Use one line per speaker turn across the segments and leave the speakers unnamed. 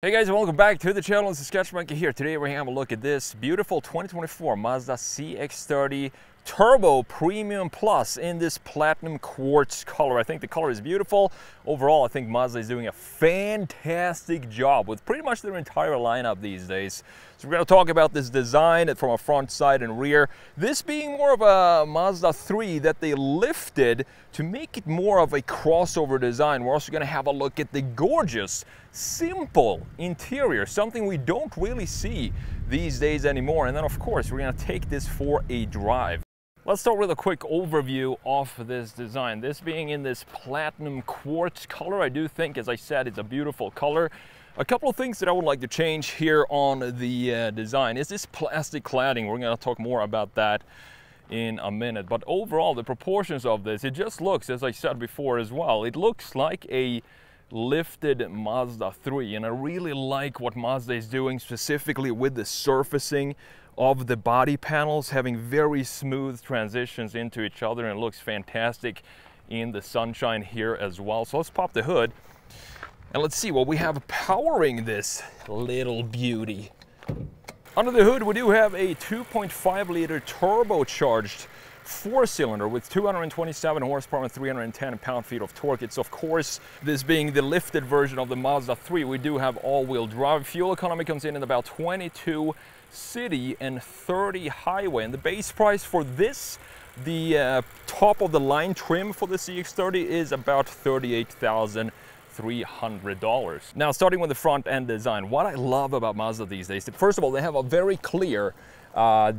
Hey guys, welcome back to the channel. It's TheSketchMonkey here. Today we're going to have a look at this beautiful 2024 Mazda CX-30 Turbo Premium Plus in this platinum quartz color. I think the color is beautiful. Overall, I think Mazda is doing a fantastic job with pretty much their entire lineup these days. So we're going to talk about this design from a front, side, and rear. This being more of a Mazda 3 that they lifted to make it more of a crossover design. We're also going to have a look at the gorgeous, simple interior, something we don't really see these days anymore. And then, of course, we're going to take this for a drive. Let's start with a quick overview of this design. This being in this platinum quartz color, I do think, as I said, it's a beautiful color. A couple of things that I would like to change here on the design is this plastic cladding. We're going to talk more about that in a minute. But overall, the proportions of this, it just looks, as I said before as well, it looks like a lifted Mazda 3, and I really like what Mazda is doing specifically with the surfacing of the body panels, having very smooth transitions into each other, and it looks fantastic in the sunshine here as well. So let's pop the hood and let's see what we have powering this little beauty. Under the hood we do have a 2.5 liter turbocharged 4-cylinder with 227 horsepower and 310 pound-feet of torque. It's, of course, this being the lifted version of the Mazda 3, we do have all-wheel drive. Fuel economy comes in at about 22 city and 30 highway. And the base price for this, the top of the line trim for the CX-30 is about $38,300. Now, starting with the front end design, what I love about Mazda these days, first of all, they have a very clear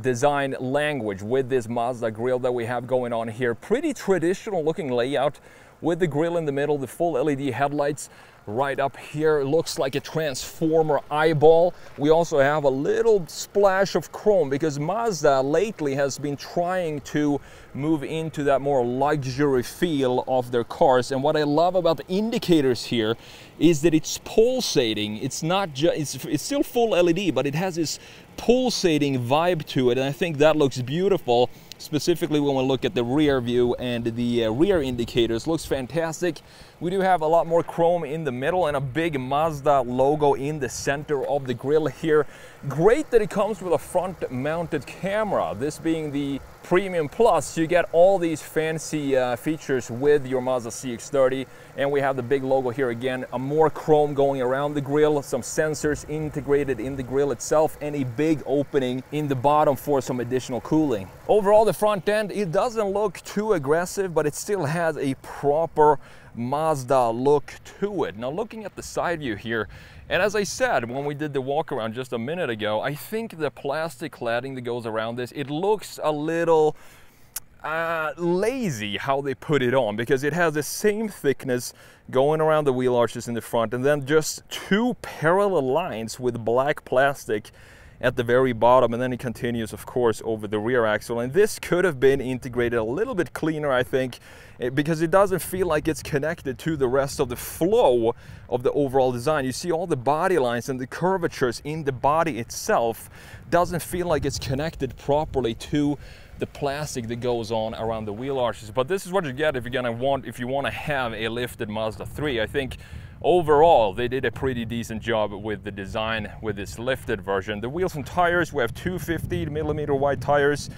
design language with this Mazda grille that we have going on here. Pretty traditional looking layout with the grille in the middle, the full LED headlights right up here. It looks like a transformer eyeball. We also have a little splash of chrome because Mazda lately has been trying to move into that more luxury feel of their cars. And what I love about the indicators here is that it's pulsating. It's not just, it's still full LED, but it has this pulsating vibe to it, and I think that looks beautiful, specifically when we look at the rear view and the rear indicators. Looks fantastic. We do have a lot more chrome in the middle and a big Mazda logo in the center of the grille here. Great that it comes with a front mounted camera. This being the Premium Plus, you get all these fancy features with your Mazda CX-30, and we have the big logo here again, a more chrome going around the grille, some sensors integrated in the grille itself, and a big opening in the bottom for some additional cooling. Overall, the front end, it doesn't look too aggressive, but it still has a proper Mazda look to it. Now, looking at the side view here, and as I said when we did the walk around just a minute ago, I think the plastic cladding that goes around this, it looks a little lazy how they put it on, because it has the same thickness going around the wheel arches in the front, and then just two parallel lines with black plastic at the very bottom, and then it continues, of course, over the rear axle. And this could have been integrated a little bit cleaner, I think, because it doesn't feel like it's connected to the rest of the flow of the overall design. You see all the body lines and the curvatures in the body itself doesn't feel like it's connected properly to the plastic that goes on around the wheel arches. But this is what you get if you want to have a lifted Mazda 3. I think overall they did a pretty decent job with the design with this lifted version. The wheels and tires, we have 250mm wide tires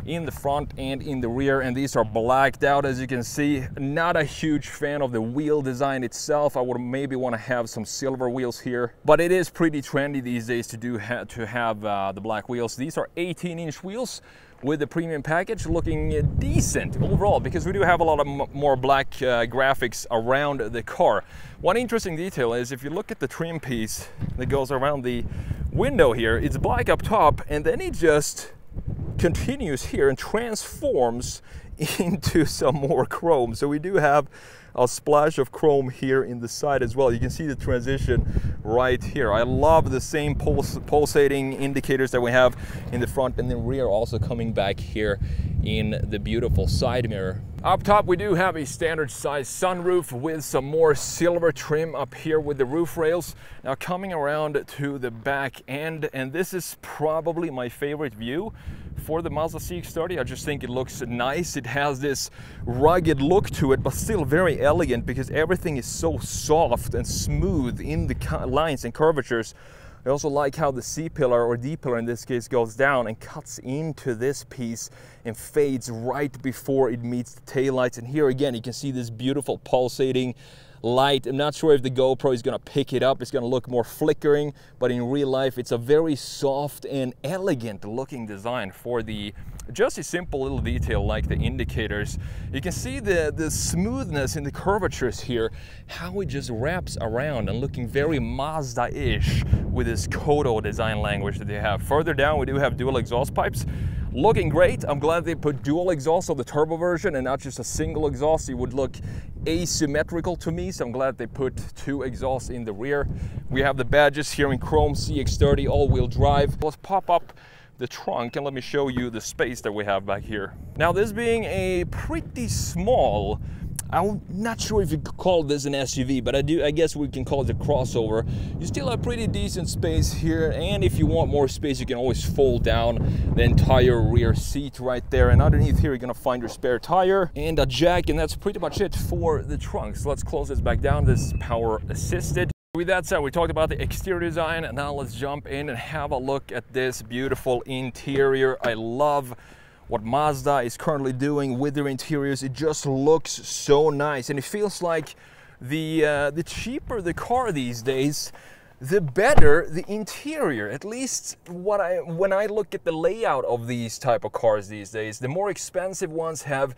in the front and in the rear, and these are blacked out, as you can see. Not a huge fan of the wheel design itself. I would maybe want to have some silver wheels here, but it is pretty trendy these days to have the black wheels. These are 18-inch wheels with the premium package, looking decent overall, because we do have a lot of more black graphics around the car. One interesting detail is if you look at the trim piece that goes around the window here, it's black up top, and then it just continues here and transforms into some more chrome. So we do have a splash of chrome here in the side as well. You can see the transition right here. I love the same pulsating indicators that we have in the front and the rear, also coming back here in the beautiful side mirror. Up top we do have a standard size sunroof with some more silver trim up here with the roof rails. Now coming around to the back end, and this is probably my favorite view for the Mazda CX-30. I just think it looks nice. It has this rugged look to it, but still very elegant because everything is so soft and smooth in the lines and curvatures. I also like how the C-pillar, or D-pillar in this case, goes down and cuts into this piece and fades right before it meets the taillights. And here again, you can see this beautiful pulsating light. I'm not sure if the GoPro is going to pick it up. It's going to look more flickering, but in real life, it's a very soft and elegant looking design for the just a simple little detail like the indicators. You can see the smoothness in the curvatures here, how it just wraps around and looking very Mazda-ish with this Kodo design language that they have. Further down, we do have dual exhaust pipes. Looking great. I'm glad they put dual exhaust on the turbo version and not just a single exhaust. It would look asymmetrical to me, so I'm glad they put two exhausts in the rear. We have the badges here in chrome, CX-30 all-wheel drive. Let's pop up the trunk and let me show you the space that we have back here. Now, this being a pretty small, I'm not sure if you could call this an SUV, but I guess we can call it a crossover. You still have pretty decent space here, and if you want more space, you can always fold down the entire rear seat right there. And underneath here, you're gonna find your spare tire and a jack, and that's pretty much it for the trunk. So let's close this back down. This is power assisted. With that said, we talked about the exterior design, and now let's jump in and have a look at this beautiful interior. I love what Mazda is currently doing with their interiors. It just looks so nice, and it feels like the cheaper the car these days, the better the interior. At least when I look at the layout of these type of cars these days, the more expensive ones have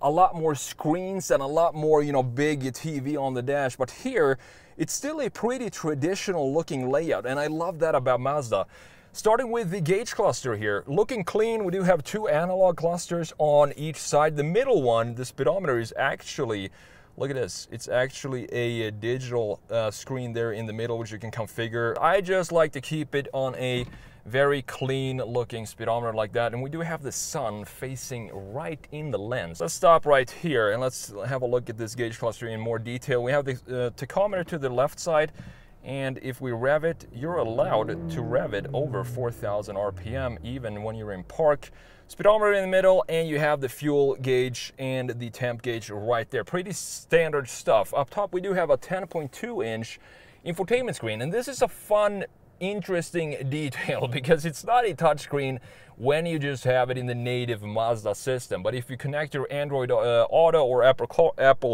a lot more screens and a lot more, you know, big TV on the dash. But here, it's still a pretty traditional looking layout, and I love that about Mazda. Starting with the gauge cluster here, looking clean. We do have two analog clusters on each side. The middle one, the speedometer, is actually, look at this, it's actually a digital screen there in the middle, which you can configure. I just like to keep it on a very clean looking speedometer like that. And we do have the sun facing right in the lens. Let's stop right here and let's have a look at this gauge cluster in more detail. We have the tachometer to the left side, and if we rev it, you're allowed to rev it over 4,000 RPM even when you're in park. Speedometer in the middle, and you have the fuel gauge and the temp gauge right there. Pretty standard stuff. Up top, we do have a 10.2-inch infotainment screen, and this is a fun, interesting detail because it's not a touchscreen when you just have it in the native Mazda system. But if you connect your Android Auto or Apple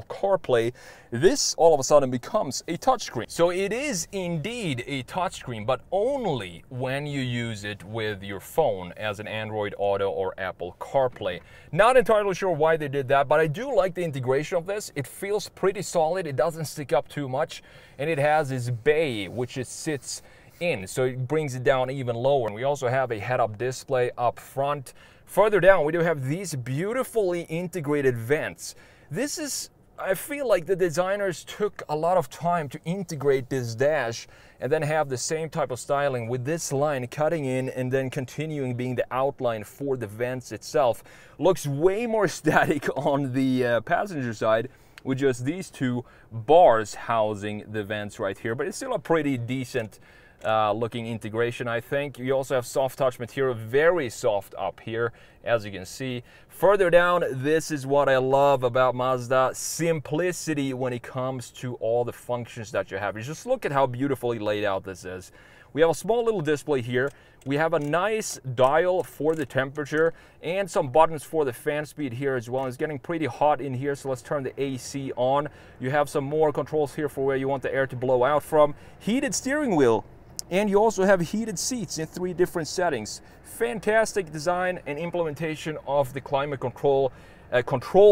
CarPlay, this all of a sudden becomes a touchscreen. So it is indeed a touchscreen, but only when you use it with your phone as an Android Auto or Apple CarPlay. Not entirely sure why they did that, but I do like the integration of this. It feels pretty solid, it doesn't stick up too much, and it has this bay which it sits in, so it brings it down even lower. And we also have a head-up display up front. Further down, we do have these beautifully integrated vents. This is, I feel like the designers took a lot of time to integrate this dash and then have the same type of styling with this line cutting in and then continuing being the outline for the vents itself. Looks way more static on the passenger side with just these two bars housing the vents right here, but it's still a pretty decent looking integration, I think. You also have soft touch material, very soft up here, as you can see. Further down, this is what I love about Mazda: simplicity when it comes to all the functions that you have. You just look at how beautifully laid out this is. We have a small little display here. We have a nice dial for the temperature and some buttons for the fan speed here as well. It's getting pretty hot in here, so let's turn the AC on. You have some more controls here for where you want the air to blow out from. Heated steering wheel. And you also have heated seats in 3 different settings. Fantastic design and implementation of the climate control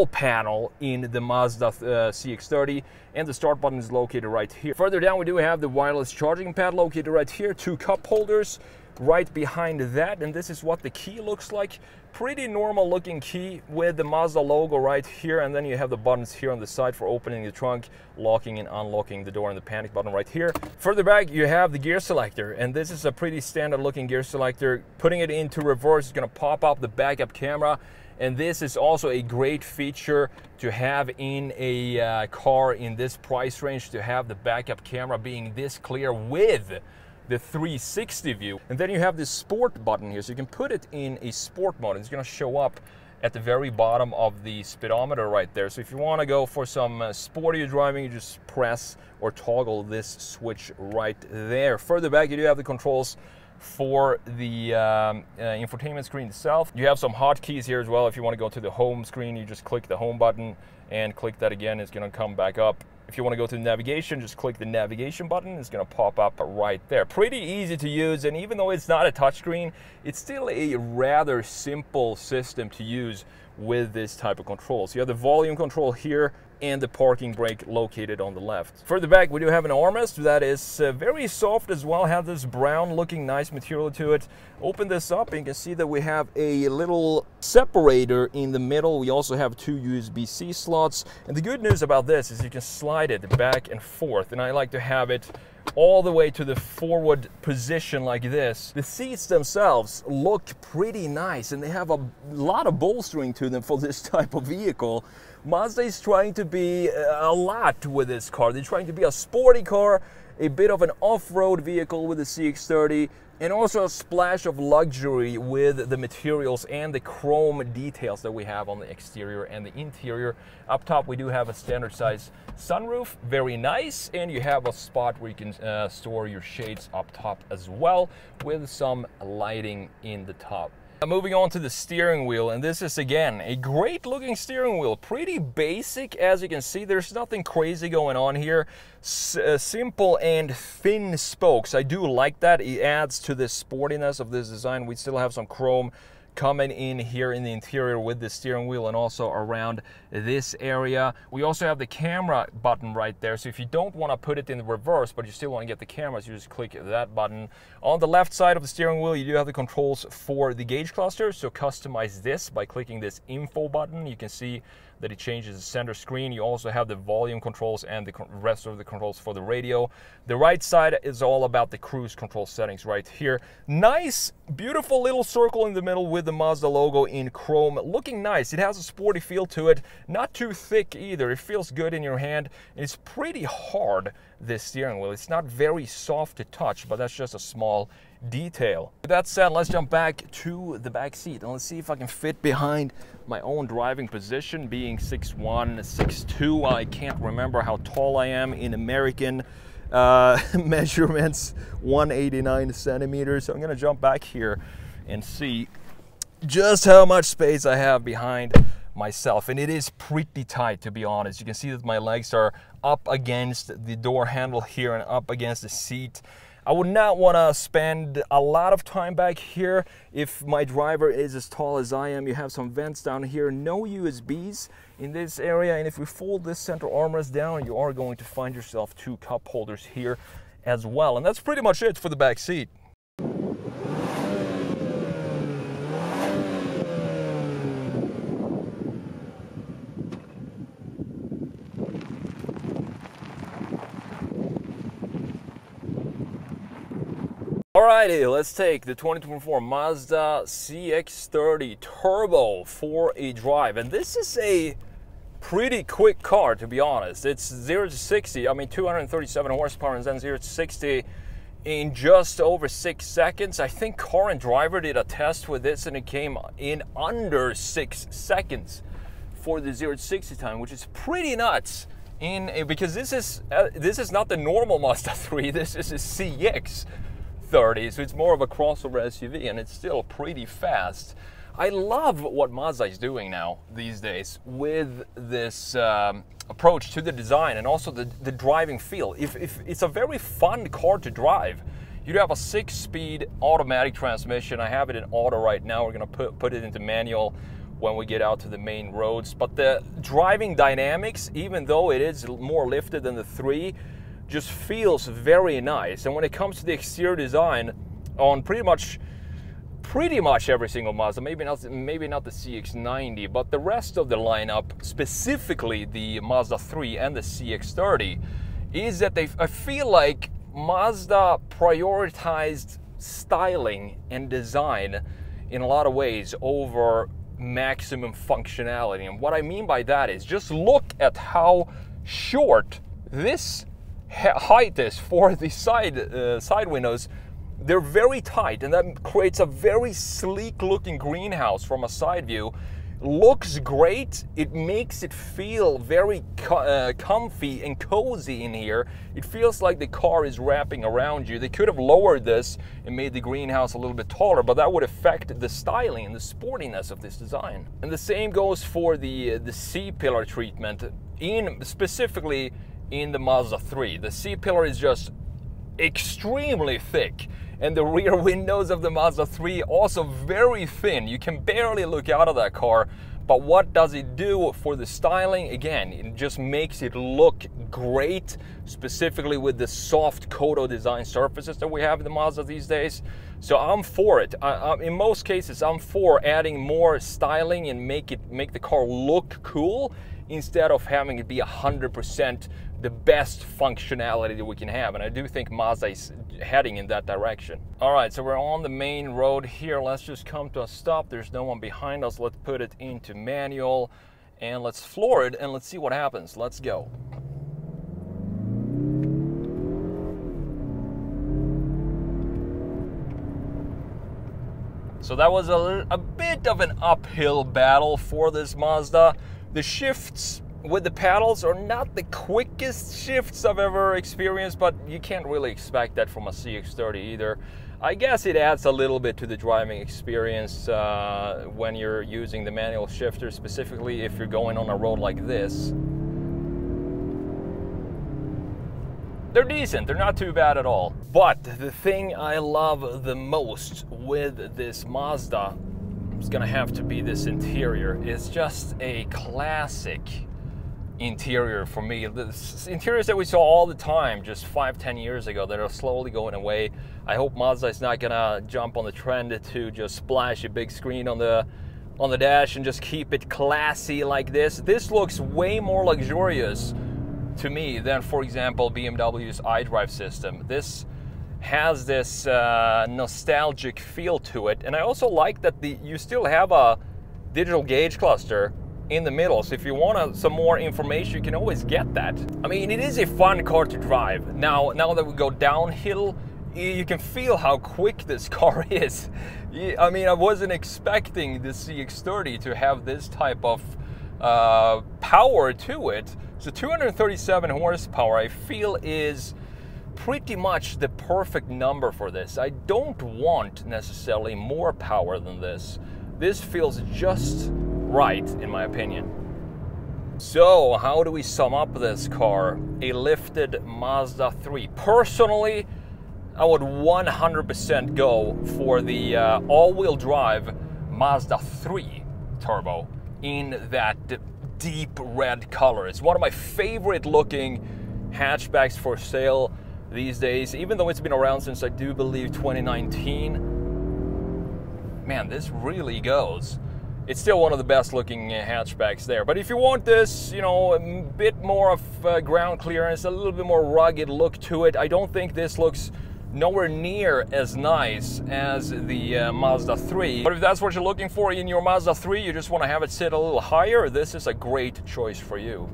panel in the Mazda CX-30, and the start button is located right here. Further down, we do have the wireless charging pad located right here, 2 cup holders right behind that, and this is what the key looks like. Pretty normal looking key with the Mazda logo right here, and then you have the buttons here on the side for opening the trunk, locking and unlocking the door, and the panic button right here. Further back, you have the gear selector, and this is a pretty standard looking gear selector. Putting it into reverse is going to pop up the backup camera, And this is also a great feature to have in a car in this price range, to have the backup camera being this clear with the 360 view. And then you have this sport button here, so you can put it in a sport mode. It's going to show up at the very bottom of the speedometer right there. So if you want to go for some sportier driving, you just press or toggle this switch right there. Further back, you do have the controls for the infotainment screen itself. You have some hotkeys here as well. If you want to go to the home screen, you just click the home button and click that again. It's going to come back up. If you want to go to navigation, just click the navigation button. It's going to pop up right there. Pretty easy to use, and even though it's not a touchscreen, it's still a rather simple system to use with this type of control. So you have the volume control here and the parking brake located on the left. Further back, we do have an armrest that is very soft as well, has this brown looking nice material to it. Open this up and you can see that we have a little separator in the middle. We also have 2 USB-C slots, and the good news about this is you can slide it back and forth, and I like to have it all the way to the forward position like this. The seats themselves look pretty nice, and they have a lot of bolstering to them for this type of vehicle. Mazda is trying to be a lot with this car. They're trying to be a sporty car, a bit of an off-road vehicle with the CX-30, and also a splash of luxury with the materials and the chrome details that we have on the exterior and the interior. Up top, we do have a standard size sunroof, very nice, and you have a spot where you can store your shades up top as well, with some lighting in the top. Moving on to the steering wheel, and this is again a great looking steering wheel, pretty basic. As you can see, there's nothing crazy going on here. Simple and thin spokes. I do like that. It adds to the sportiness of this design. We still have some chrome coming in here in the interior with the steering wheel and also around this area. We also have the camera button right there, so if you don't want to put it in the reverse but you still want to get the cameras, you just click that button. On the left side of the steering wheel, you do have the controls for the gauge cluster, so customize this by clicking this info button. You can see that it changes the center screen. You also have the volume controls and the rest of the controls for the radio. The right side is all about the cruise control settings right here. Nice, beautiful little circle in the middle with the Mazda logo in chrome, looking nice. It has a sporty feel to it, not too thick either. It feels good in your hand. It's pretty hard, this steering wheel. It's not very soft to touch, but that's just a small detail. With that said, let's jump back to the back seat and let's see if I can fit behind my own driving position. Being 6'1", 6'2", I can't remember how tall I am in American measurements, 189 centimeters. So I'm gonna jump back here and see just how much space I have behind myself, and it is pretty tight, to be honest. You can see that my legs are up against the door handle here and up against the seat. I would not want to spend a lot of time back here if my driver is as tall as I am. You have some vents down here, no USBs in this area, and if we fold this center armrest down, you are going to find yourself 2 cup holders here as well. And that's pretty much it for the back seat. Alrighty, let's take the 2024 Mazda CX-30 Turbo for a drive. And this is a pretty quick car, to be honest. It's 0 to 60, I mean 237 horsepower, and then 0 to 60 in just over 6 seconds. I think Car and Driver did a test with this and it came in under 6 seconds for the 0 to 60 time, which is pretty nuts. Because this is not the normal Mazda 3, this is a CX-30, so it's more of a crossover SUV, and it's still pretty fast. I love what Mazda is doing now these days with this approach to the design and also the driving feel. If it's a very fun car to drive. You have a 6-speed automatic transmission. I have it in auto right now. We're gonna put it into manual when we get out to the main roads. But the driving dynamics, even though it is more lifted than the 3, just feels very nice. And when it comes to the exterior design on pretty much every single Mazda, maybe not the CX-90, but the rest of the lineup, specifically the Mazda 3 and the CX-30, is that I feel like Mazda prioritized styling and design in a lot of ways over maximum functionality. And what I mean by that is just look at how short this height is for the side windows. They're very tight, and that creates a very sleek looking greenhouse from a side view. Looks great. It makes it feel very comfy and cozy in here. It feels like the car is wrapping around you. They could have lowered this and made the greenhouse a little bit taller, but that would affect the styling and the sportiness of this design. And the same goes for the C-pillar treatment, specifically in the Mazda 3. The C-pillar is just extremely thick, and the rear windows of the Mazda 3 also very thin. You can barely look out of that car. But what does it do for the styling? Again, it just makes it look great, specifically with the soft Kodo design surfaces that we have in the Mazda these days. So I'm for it. In most cases, I'm for adding more styling and make the car look cool, instead of having it be 100% the best functionality that we can have. And I do think Mazda is heading in that direction. All right, so we're on the main road here. Let's just come to a stop. There's no one behind us. Let's put it into manual and let's floor it and let's see what happens. Let's go. So that was a bit of an uphill battle for this Mazda. The shifts with the paddles are not the quickest shifts I've ever experienced, but you can't really expect that from a CX-30 either. I guess it adds a little bit to the driving experience when you're using the manual shifter, specifically if you're going on a road like this. They're decent, they're not too bad at all. But the thing I love the most with this Mazda is gonna have to be this interior. It's just a classic interior for me. The interiors that we saw all the time just 5-10 years ago that are slowly going away. I hope Mazda is not gonna jump on the trend to just splash a big screen on the dash and just keep it classy like this. This looks way more luxurious to me than, for example, BMW's iDrive system. This has this nostalgic feel to it, and I also like that you still have a digital gauge cluster in the middle, so if you want some more information, you can always get that. I mean, it is a fun car to drive. Now that we go downhill, you can feel how quick this car is. I mean, I wasn't expecting the CX-30 to have this type of power to it. So 237 horsepower, I feel, is pretty much the perfect number for this. I don't want necessarily more power than this. This feels just right, in my opinion. So, how do we sum up this car? A lifted Mazda 3. Personally, I would 100% go for the all-wheel drive Mazda 3 Turbo in that deep red color. It's one of my favorite looking hatchbacks for sale these days, even though it's been around since, I do believe, 2019. Man, this really goes. It's still one of the best looking hatchbacks there. But if you want this, you know, a bit more of ground clearance, a little bit more rugged look to it, I don't think this looks nowhere near as nice as the Mazda 3. But if that's what you're looking for in your Mazda 3, you just want to have it sit a little higher, this is a great choice for you.